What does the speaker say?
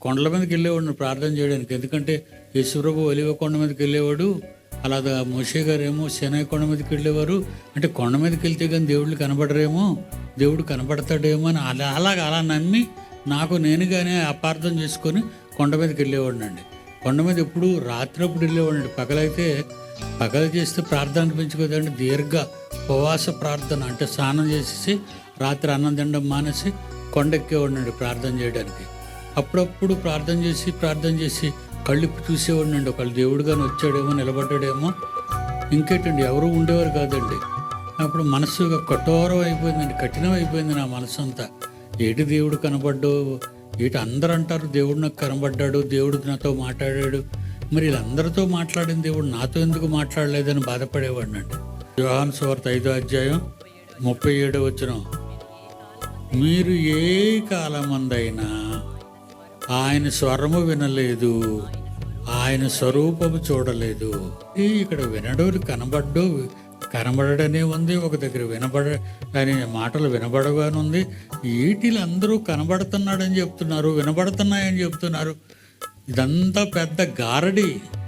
కొండల మీదకి వెళ్ళేవాడిని ప్రార్థన చేయడానికి. ఎందుకంటే యేసుప్రభు ఒలివ కొండ మీదకి వెళ్ళేవాడు, అలాగా మోషే గారు ఏమో సీనాయి కొండ మీదకి వెళ్ళేవారు. అంటే కొండ మీదకి వెళ్తే కానీ దేవుళ్ళు కనబడరేమో, దేవుడు కనబడతాడేమో అని అలా నమ్మి నాకు నేనుగానే అపార్థం చేసుకొని కొండ మీదకి వెళ్ళేవాడిని అండి. కొండ మీద ఎప్పుడు రాత్రిప్పుడు వెళ్ళేవాడిని. పగలు చేస్తే ప్రార్థన అనిపించుకోదండి. దీర్ఘ ఉపవాస ప్రార్థన, అంటే స్నానం చేసేసి రాత్రి అన్నం తినడం మానేసి కొండెక్కేవాడినండి ప్రార్థన చేయడానికి. అప్పుడప్పుడు ప్రార్థన చేసి కళ్ళిప్పి చూసేవాడినండి. ఒకళ్ళు దేవుడుగాని వచ్చాడేమో, నిలబడ్డాడేమో. ఇంకేంటండి, ఎవరు ఉండేవారు కాదండి. అప్పుడు మనసు కఠోరం అయిపోయిందండి, కఠినం అయిపోయింది నా మనసు అంతా. ఏటి దేవుడు కనబడ్డు, ఏటి అందరూ అంటారు దేవుడు నాకు కనబడ్డాడు, దేవుడు నాతో మాట్లాడాడు, మరి వీళ్ళందరితో మాట్లాడిన దేవుడు నాతో ఎందుకు మాట్లాడలేదని బాధపడేవాడిని అండి. యోహాను సువార్త 5వ అధ్యాయం 37వ వచనం, మీరు ఏ కాలమందైనా ఆయన స్వరము వినలేదు, ఆయన స్వరూపము చూడలేదు. ఇక్కడ వినడోడు కనబడనే ఉంది, ఒక దగ్గర అనే మాటలు వినబడగానే ఉంది. ఈటిలు అందరూ కనబడుతున్నాడని చెప్తున్నారు, వినబడుతున్నాయని చెప్తున్నారు. ఇదంతా పెద్ద గారడి.